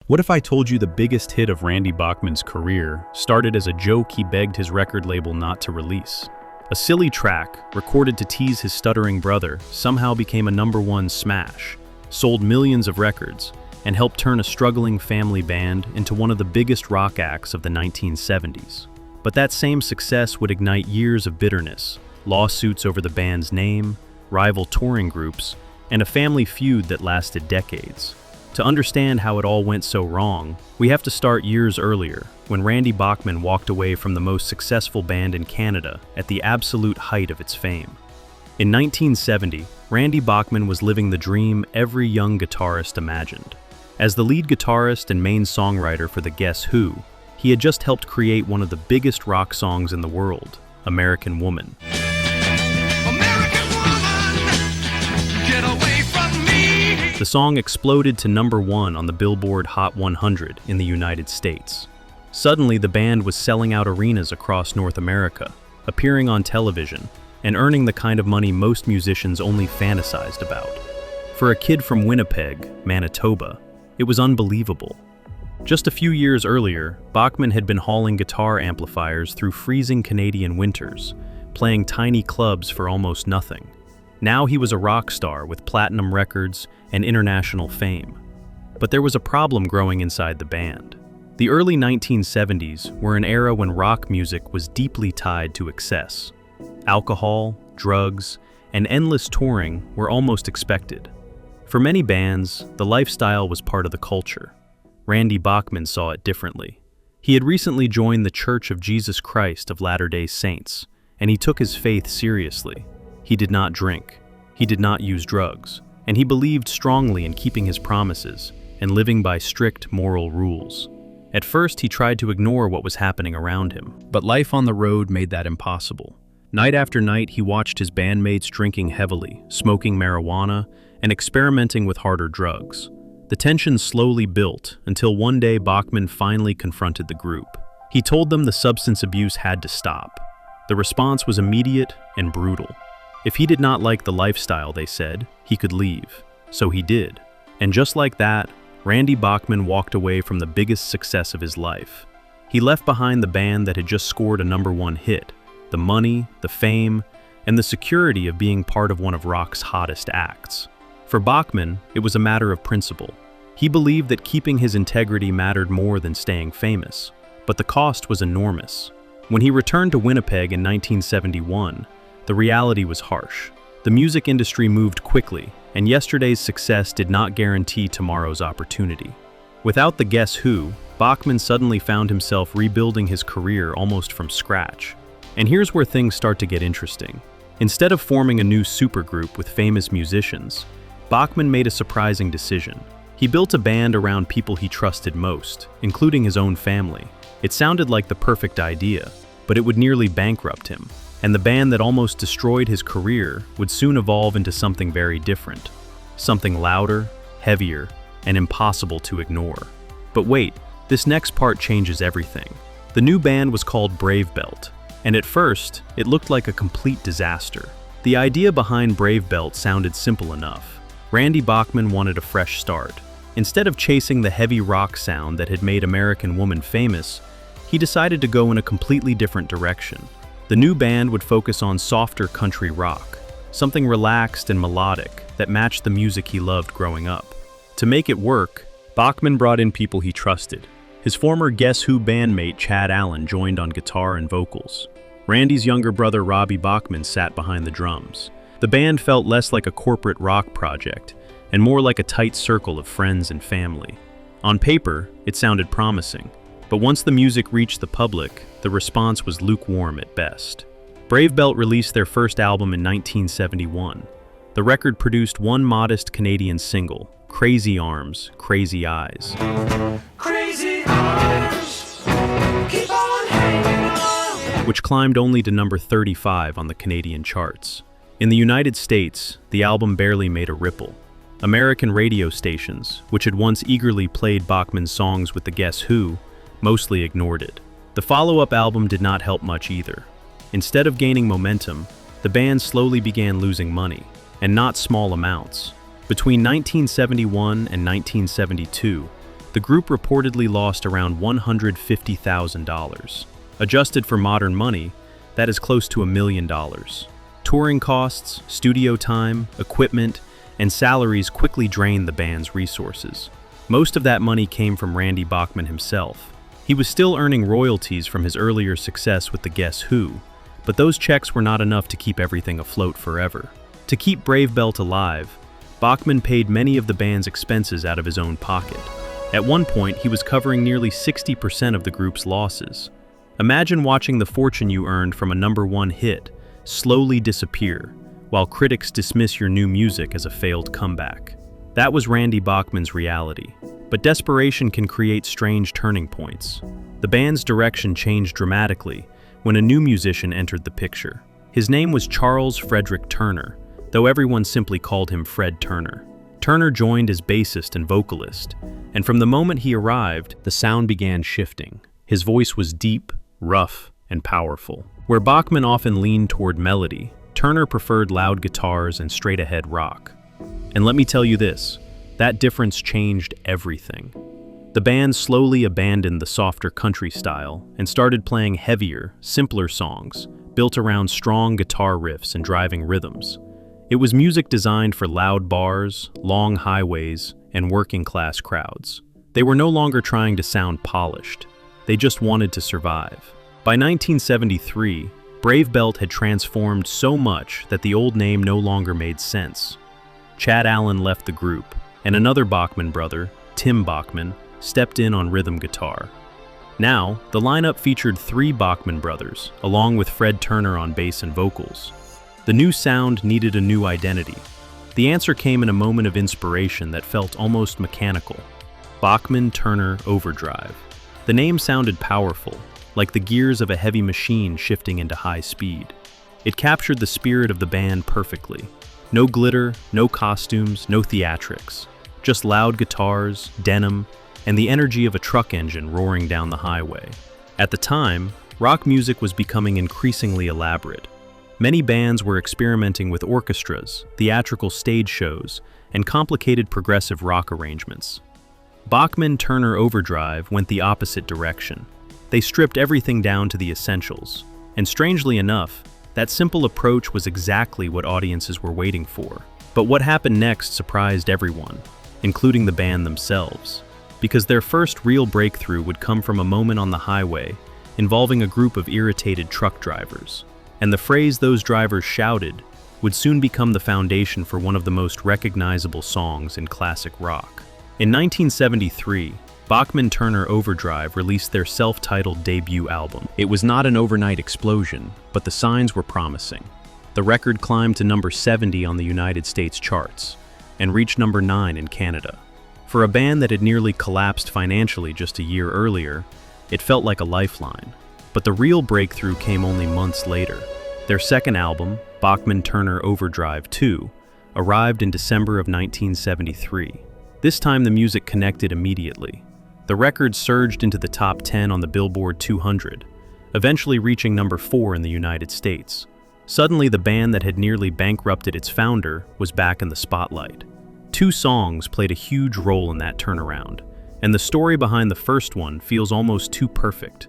What if I told you the biggest hit of Randy Bachmann's career started as a joke he begged his record label not to release? A silly track, recorded to tease his stuttering brother, somehow became a #1 smash, sold millions of records, and helped turn a struggling family band into one of the biggest rock acts of the 1970s. But that same success would ignite years of bitterness, lawsuits over the band's name, rival touring groups, and a family feud that lasted decades. To understand how it all went so wrong, we have to start years earlier, when Randy Bachmann walked away from the most successful band in Canada at the absolute height of its fame. In 1970, Randy Bachmann was living the dream every young guitarist imagined. As the lead guitarist and main songwriter for the Guess Who, he had just helped create one of the biggest rock songs in the world, American Woman. The song exploded to #1 on the Billboard Hot 100 in the United States. Suddenly, the band was selling out arenas across North America, appearing on television, and earning the kind of money most musicians only fantasized about. For a kid from Winnipeg, Manitoba, it was unbelievable. Just a few years earlier, Bachmann had been hauling guitar amplifiers through freezing Canadian winters, playing tiny clubs for almost nothing. Now he was a rock star with platinum records and international fame. But there was a problem growing inside the band. The early 1970s were an era when rock music was deeply tied to excess. Alcohol, drugs, and endless touring were almost expected. For many bands, the lifestyle was part of the culture. Randy Bachmann saw it differently. He had recently joined the Church of Jesus Christ of Latter-day Saints, and he took his faith seriously. He did not drink, he did not use drugs, and he believed strongly in keeping his promises and living by strict moral rules. At first, he tried to ignore what was happening around him, but life on the road made that impossible. Night after night, he watched his bandmates drinking heavily, smoking marijuana, and experimenting with harder drugs. The tension slowly built until one day Bachmann finally confronted the group. He told them the substance abuse had to stop. The response was immediate and brutal. If he did not like the lifestyle, they said, he could leave. So he did. And just like that, Randy Bachmann walked away from the biggest success of his life. He left behind the band that had just scored a #1 hit, the money, the fame, and the security of being part of one of rock's hottest acts. For Bachmann, it was a matter of principle. He believed that keeping his integrity mattered more than staying famous, but the cost was enormous. When he returned to Winnipeg in 1971, the reality was harsh. The music industry moved quickly, and yesterday's success did not guarantee tomorrow's opportunity. Without the Guess Who, Bachmann suddenly found himself rebuilding his career almost from scratch. And here's where things start to get interesting. Instead of forming a new supergroup with famous musicians, Bachmann made a surprising decision. He built a band around people he trusted most, including his own family. It sounded like the perfect idea, but it would nearly bankrupt him. And the band that almost destroyed his career would soon evolve into something very different. Something louder, heavier, and impossible to ignore. But wait, this next part changes everything. The new band was called Brave Belt, and at first, it looked like a complete disaster. The idea behind Brave Belt sounded simple enough. Randy Bachmann wanted a fresh start. Instead of chasing the heavy rock sound that had made American Woman famous, he decided to go in a completely different direction. The new band would focus on softer country rock, something relaxed and melodic that matched the music he loved growing up. To make it work, Bachmann brought in people he trusted. His former Guess Who bandmate Chad Allen joined on guitar and vocals. Randy's younger brother Robbie Bachmann sat behind the drums. The band felt less like a corporate rock project and more like a tight circle of friends and family. On paper, it sounded promising, but once the music reached the public, the response was lukewarm at best. Brave Belt released their first album in 1971. The record produced one modest Canadian single, Crazy Arms, Crazy Eyes. Crazy arms, keep on hanging on. Which climbed only to number 35 on the Canadian charts. In the United States, the album barely made a ripple. American radio stations, which had once eagerly played Bachmann's songs with the Guess Who, mostly ignored it. The follow-up album did not help much either. Instead of gaining momentum, the band slowly began losing money, and not small amounts. Between 1971 and 1972, The group reportedly lost around $150,000. Adjusted for modern money, that is close to $1 million. Touring costs, studio time, equipment, and salaries quickly drained the band's resources. Most of that money came from Randy Bachmann himself. He was still earning royalties from his earlier success with the Guess Who, but those checks were not enough to keep everything afloat forever. To keep Brave Belt alive, Bachmann paid many of the band's expenses out of his own pocket. At one point, he was covering nearly 60% of the group's losses. Imagine watching the fortune you earned from a #1 hit slowly disappear, while critics dismiss your new music as a failed comeback. That was Randy Bachmann's reality. But desperation can create strange turning points. The band's direction changed dramatically when a new musician entered the picture. His name was Charles Frederick Turner, though everyone simply called him Fred Turner. Turner joined as bassist and vocalist, and from the moment he arrived, the sound began shifting. His voice was deep, rough, and powerful. Where Bachmann often leaned toward melody, Turner preferred loud guitars and straight-ahead rock. And let me tell you this, that difference changed everything. The band slowly abandoned the softer country style and started playing heavier, simpler songs, built around strong guitar riffs and driving rhythms. It was music designed for loud bars, long highways, and working-class crowds. They were no longer trying to sound polished. They just wanted to survive. By 1973, Brave Belt had transformed so much that the old name no longer made sense. Chad Allen left the group, and another Bachmann brother, Tim Bachmann, stepped in on rhythm guitar. Now, the lineup featured 3 Bachmann brothers, along with Fred Turner on bass and vocals. The new sound needed a new identity. The answer came in a moment of inspiration that felt almost mechanical. Bachman Turner Overdrive. The name sounded powerful, like the gears of a heavy machine shifting into high speed. It captured the spirit of the band perfectly. No glitter, no costumes, no theatrics. Just loud guitars, denim, and the energy of a truck engine roaring down the highway. At the time, rock music was becoming increasingly elaborate. Many bands were experimenting with orchestras, theatrical stage shows, and complicated progressive rock arrangements. Bachman Turner Overdrive went the opposite direction. They stripped everything down to the essentials, and strangely enough, that simple approach was exactly what audiences were waiting for. But what happened next surprised everyone, including the band themselves, because their first real breakthrough would come from a moment on the highway involving a group of irritated truck drivers. And the phrase those drivers shouted would soon become the foundation for one of the most recognizable songs in classic rock. In 1973, Bachman Turner Overdrive released their self-titled debut album. It was not an overnight explosion, but the signs were promising. The record climbed to number 70 on the United States charts and reached number 9 in Canada. For a band that had nearly collapsed financially just a year earlier, it felt like a lifeline. But the real breakthrough came only months later. Their second album, Bachman Turner Overdrive 2, arrived in December of 1973. This time the music connected immediately. The record surged into the top 10 on the Billboard 200, eventually reaching number 4 in the United States. Suddenly, the band that had nearly bankrupted its founder was back in the spotlight. 2 songs played a huge role in that turnaround, and the story behind the first one feels almost too perfect.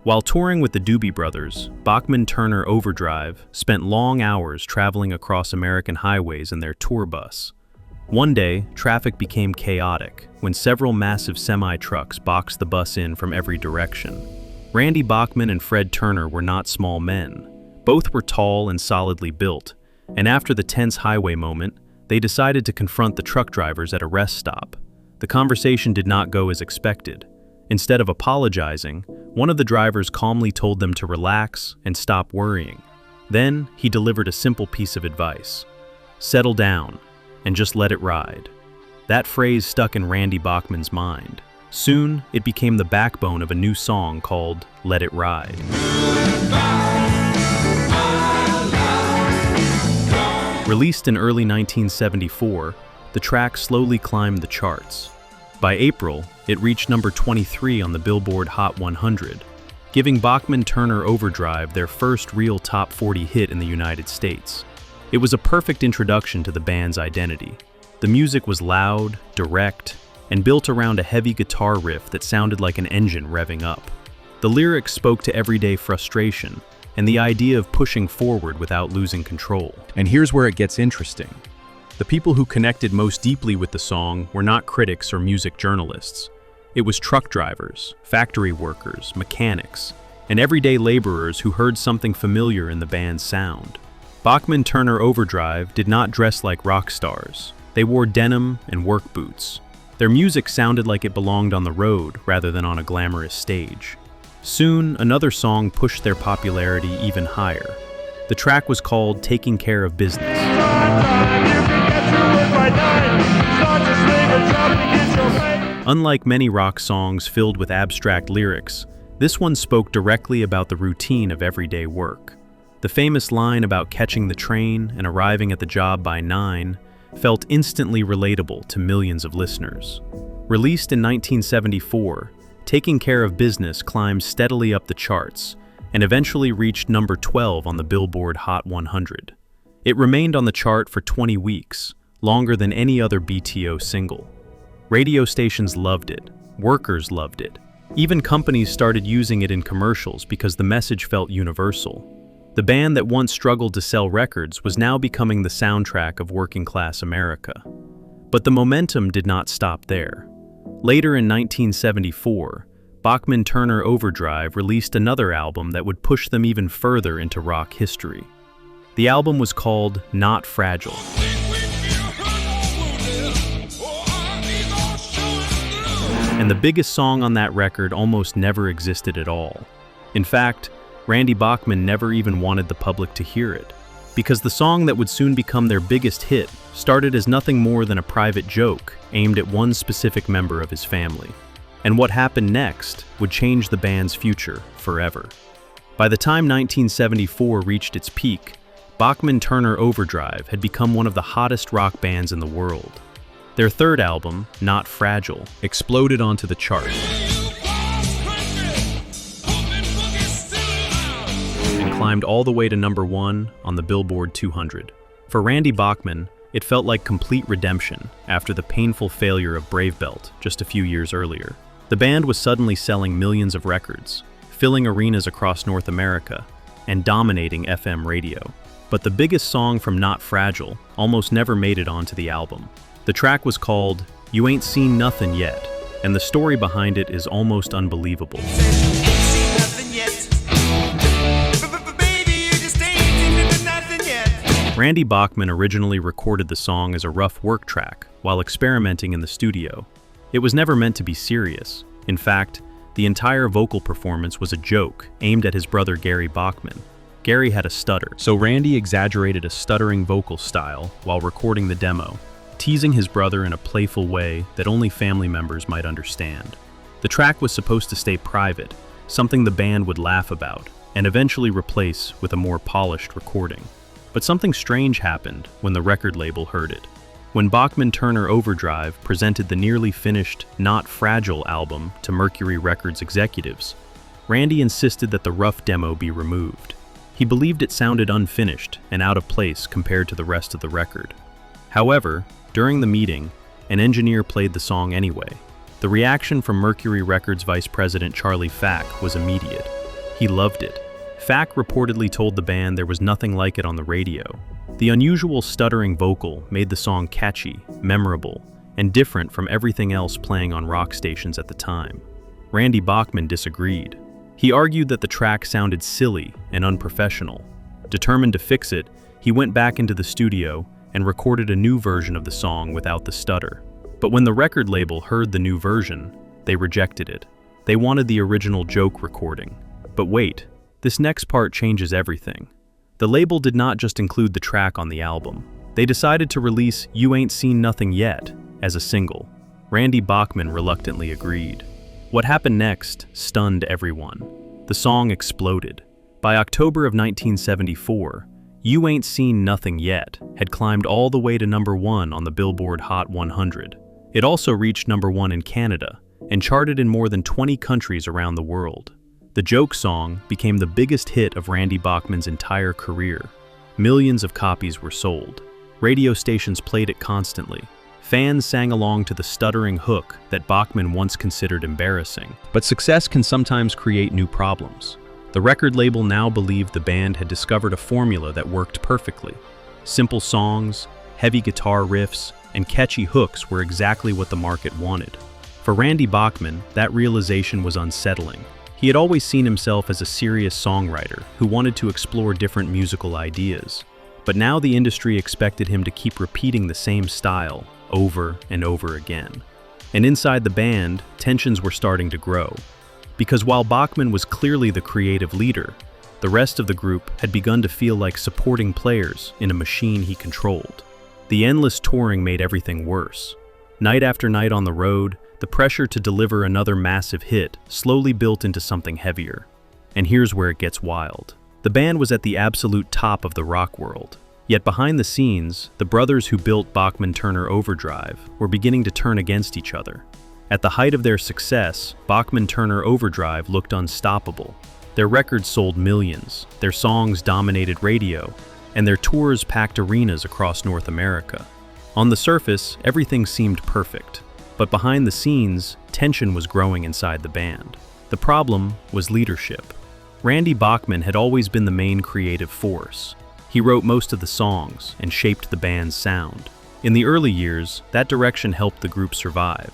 While touring with the Doobie Brothers, Bachman Turner Overdrive spent long hours traveling across American highways in their tour bus. One day, traffic became chaotic when several massive semi-trucks boxed the bus in from every direction. Randy Bachmann and Fred Turner were not small men. Both were tall and solidly built, and after the tense highway moment, they decided to confront the truck drivers at a rest stop. The conversation did not go as expected. Instead of apologizing, one of the drivers calmly told them to relax and stop worrying. Then, he delivered a simple piece of advice. Settle down and just let it ride. That phrase stuck in Randy Bachmann's mind. Soon, it became the backbone of a new song called Let It Ride. Released in early 1974, the track slowly climbed the charts. By April, it reached number 23 on the Billboard Hot 100, giving Bachman Turner Overdrive their first real top 40 hit in the United States. It was a perfect introduction to the band's identity. The music was loud, direct, and built around a heavy guitar riff that sounded like an engine revving up. The lyrics spoke to everyday frustration and the idea of pushing forward without losing control. And here's where it gets interesting. The people who connected most deeply with the song were not critics or music journalists. It was truck drivers, factory workers, mechanics, and everyday laborers who heard something familiar in the band's sound. Bachman Turner Overdrive did not dress like rock stars. They wore denim and work boots. Their music sounded like it belonged on the road rather than on a glamorous stage. Soon, another song pushed their popularity even higher. The track was called Taking Care of Business. Unlike many rock songs filled with abstract lyrics, this one spoke directly about the routine of everyday work. The famous line about catching the train and arriving at the job by 9 felt instantly relatable to millions of listeners. Released in 1974, Taking Care of Business climbed steadily up the charts and eventually reached number 12 on the Billboard Hot 100. It remained on the chart for 20 weeks, longer than any other BTO single. Radio stations loved it, workers loved it. Even companies started using it in commercials because the message felt universal. The band that once struggled to sell records was now becoming the soundtrack of working-class America. But the momentum did not stop there. Later in 1974, Bachman Turner Overdrive released another album that would push them even further into rock history. The album was called Not Fragile. And the biggest song on that record almost never existed at all. In fact, Randy Bachmann never even wanted the public to hear it, because the song that would soon become their biggest hit started as nothing more than a private joke aimed at one specific member of his family. And what happened next would change the band's future forever. By the time 1974 reached its peak, Bachman Turner Overdrive had become one of the hottest rock bands in the world. Their third album, Not Fragile, exploded onto the charts and climbed all the way to number 1 on the Billboard 200. For Randy Bachmann, it felt like complete redemption after the painful failure of Brave Belt just a few years earlier. The band was suddenly selling millions of records, filling arenas across North America, and dominating FM radio. But the biggest song from Not Fragile almost never made it onto the album. The track was called You Ain't Seen Nothin' Yet, and the story behind it is almost unbelievable. Randy Bachmann originally recorded the song as a rough work track while experimenting in the studio. It was never meant to be serious. In fact, the entire vocal performance was a joke aimed at his brother Gary Bachmann. Gary had a stutter, so Randy exaggerated a stuttering vocal style while recording the demo, teasing his brother in a playful way that only family members might understand. The track was supposed to stay private, something the band would laugh about, and eventually replace with a more polished recording. But something strange happened when the record label heard it. When Bachman Turner Overdrive presented the nearly finished Not Fragile album to Mercury Records executives, Randy insisted that the rough demo be removed. He believed it sounded unfinished and out of place compared to the rest of the record. However, during the meeting, an engineer played the song anyway. The reaction from Mercury Records Vice President Charlie Fack was immediate. He loved it. Fack reportedly told the band there was nothing like it on the radio. The unusual stuttering vocal made the song catchy, memorable, and different from everything else playing on rock stations at the time. Randy Bachmann disagreed. He argued that the track sounded silly and unprofessional. Determined to fix it, he went back into the studio and recorded a new version of the song without the stutter. But when the record label heard the new version, they rejected it. They wanted the original joke recording. But wait, this next part changes everything. The label did not just include the track on the album. They decided to release You Ain't Seen Nothin' Yet as a single. Randy Bachmann reluctantly agreed. What happened next stunned everyone. The song exploded. By October of 1974, You Ain't Seen Nothin' Yet had climbed all the way to number 1 on the Billboard Hot 100. It also reached number 1 in Canada and charted in more than 20 countries around the world. The joke song became the biggest hit of Randy Bachmann's entire career. Millions of copies were sold. Radio stations played it constantly, Fans sang along to the stuttering hook that Bachman once considered embarrassing. But success can sometimes create new problems. The record label now believed the band had discovered a formula that worked perfectly. Simple songs, heavy guitar riffs, and catchy hooks were exactly what the market wanted. For Randy Bachmann, that realization was unsettling. He had always seen himself as a serious songwriter who wanted to explore different musical ideas. But now the industry expected him to keep repeating the same style over and over again. And inside the band, tensions were starting to grow. Because while Bachmann was clearly the creative leader, the rest of the group had begun to feel like supporting players in a machine he controlled. The endless touring made everything worse. Night after night on the road, the pressure to deliver another massive hit slowly built into something heavier. And here's where it gets wild. The band was at the absolute top of the rock world. Yet behind the scenes, the brothers who built Bachman Turner Overdrive were beginning to turn against each other. At the height of their success, Bachman Turner Overdrive looked unstoppable. Their records sold millions, their songs dominated radio, and their tours packed arenas across North America. On the surface, everything seemed perfect, but behind the scenes, tension was growing inside the band. The problem was leadership. Randy Bachmann had always been the main creative force. He wrote most of the songs and shaped the band's sound. In the early years, that direction helped the group survive.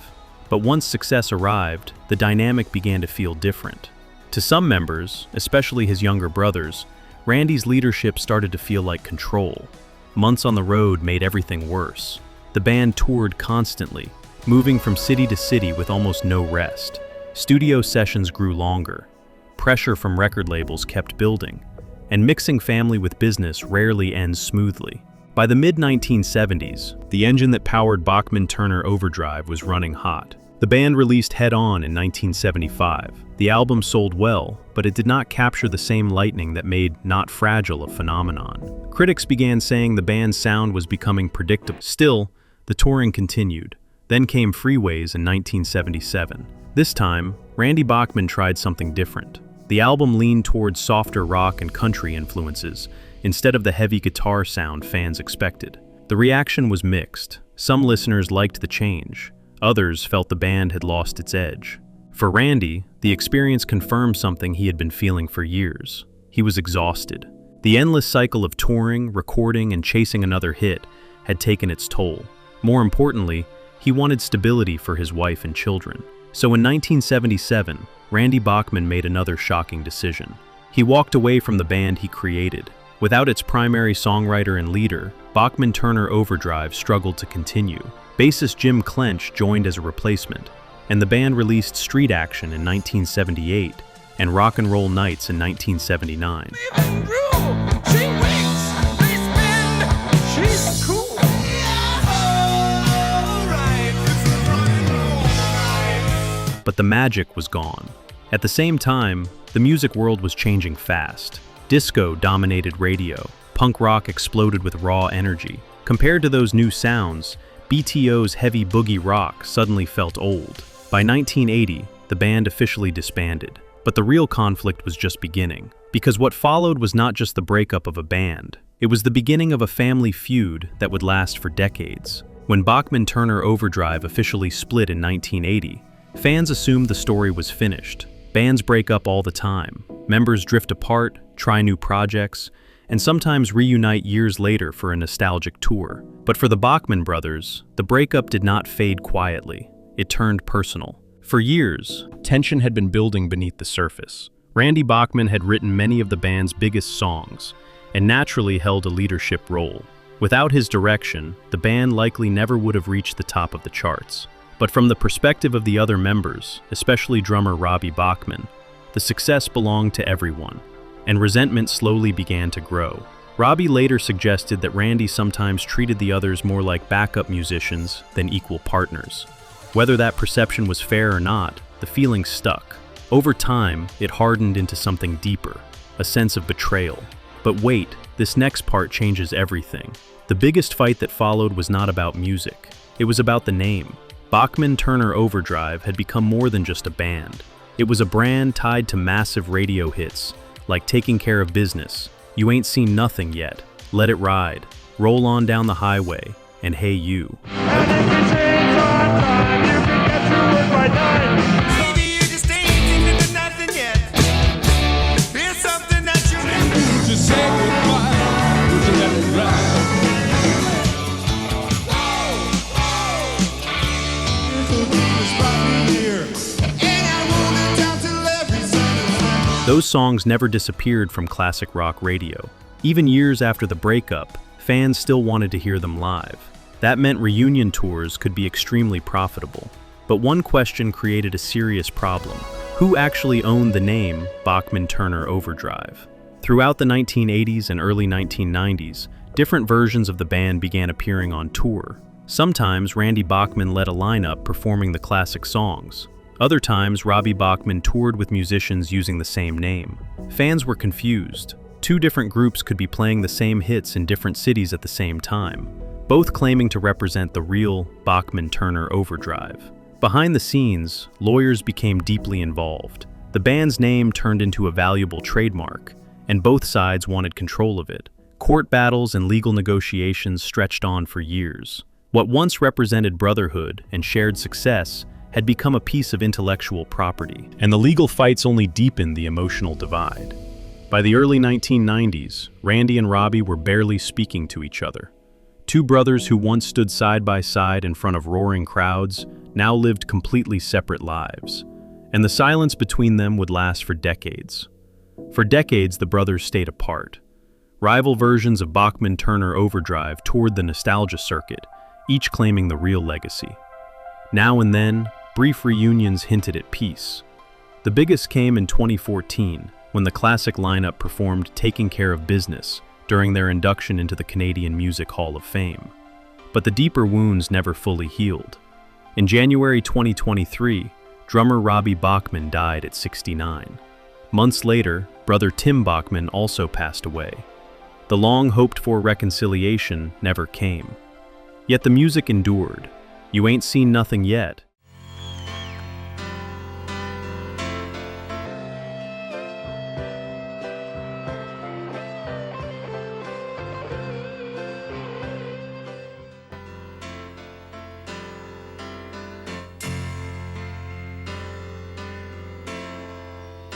But once success arrived, the dynamic began to feel different. To some members, especially his younger brothers, Randy's leadership started to feel like control. Months on the road made everything worse. The band toured constantly, moving from city to city with almost no rest. Studio sessions grew longer. Pressure from record labels kept building. And mixing family with business rarely ends smoothly. By the mid-1970s, the engine that powered Bachman Turner Overdrive was running hot. The band released Head On in 1975. The album sold well, but it did not capture the same lightning that made Not Fragile a phenomenon. Critics began saying the band's sound was becoming predictable. Still, the touring continued. Then came Freeways in 1977. This time, Randy Bachmann tried something different. The album leaned towards softer rock and country influences, instead of the heavy guitar sound fans expected. The reaction was mixed. Some listeners liked the change. Others felt the band had lost its edge. For Randy, the experience confirmed something he had been feeling for years. He was exhausted. The endless cycle of touring, recording, and chasing another hit had taken its toll. More importantly, he wanted stability for his wife and children. So in 1977, Randy Bachmann made another shocking decision. He walked away from the band he created. Without its primary songwriter and leader, Bachman Turner Overdrive struggled to continue. Bassist Jim Clench joined as a replacement, and the band released Street Action in 1978 and Rock and Roll Nights in 1979. But the magic was gone. At the same time, the music world was changing fast. Disco dominated radio. Punk rock exploded with raw energy. Compared to those new sounds, BTO's heavy boogie rock suddenly felt old. By 1980, the band officially disbanded. But the real conflict was just beginning. Because what followed was not just the breakup of a band. It was the beginning of a family feud that would last for decades. When Bachman Turner Overdrive officially split in 1980, fans assumed the story was finished. Bands break up all the time. Members drift apart, try new projects, and sometimes reunite years later for a nostalgic tour. But for the Bachman brothers, the breakup did not fade quietly. It turned personal. For years, tension had been building beneath the surface. Randy Bachmann had written many of the band's biggest songs, and naturally held a leadership role. Without his direction, the band likely never would have reached the top of the charts. But from the perspective of the other members, especially drummer Robbie Bachman, the success belonged to everyone, and resentment slowly began to grow. Robbie later suggested that Randy sometimes treated the others more like backup musicians than equal partners. Whether that perception was fair or not, the feeling stuck. Over time, it hardened into something deeper, a sense of betrayal. But wait, this next part changes everything. The biggest fight that followed was not about music. It was about the name. Bachman Turner Overdrive had become more than just a band. It was a brand tied to massive radio hits, like Taking Care of Business, You Ain't Seen Nothing Yet, Let It Ride, Roll On Down the Highway, and Hey You. And if you change on time, you can get to it by nine. Maybe you just ain't into nothing yet. It's something that you need to say goodbye. Would you let it ride? Those songs never disappeared from classic rock radio. Even years after the breakup, fans still wanted to hear them live. That meant reunion tours could be extremely profitable. But one question created a serious problem. Who actually owned the name Bachman Turner Overdrive? Throughout the 1980s and early 1990s, different versions of the band began appearing on tour. Sometimes Randy Bachmann led a lineup performing the classic songs. Other times, Robbie Bachman toured with musicians using the same name. Fans were confused. Two different groups could be playing the same hits in different cities at the same time, both claiming to represent the real Bachman Turner Overdrive. Behind the scenes, lawyers became deeply involved. The band's name turned into a valuable trademark, and both sides wanted control of it. Court battles and legal negotiations stretched on for years. What once represented brotherhood and shared success had become a piece of intellectual property, and the legal fights only deepened the emotional divide. By the early 1990s, Randy and Robbie were barely speaking to each other. Two brothers who once stood side by side in front of roaring crowds now lived completely separate lives, and the silence between them would last for decades. For decades, the brothers stayed apart. Rival versions of Bachman Turner Overdrive toured the nostalgia circuit, each claiming the real legacy. Now and then, brief reunions hinted at peace. The biggest came in 2014, when the classic lineup performed Taking Care of Business during their induction into the Canadian Music Hall of Fame. But the deeper wounds never fully healed. In January 2023, drummer Robbie Bachman died at 69. Months later, brother Tim Bachman also passed away. The long-hoped-for reconciliation never came. Yet the music endured. You Ain't Seen Nothing Yet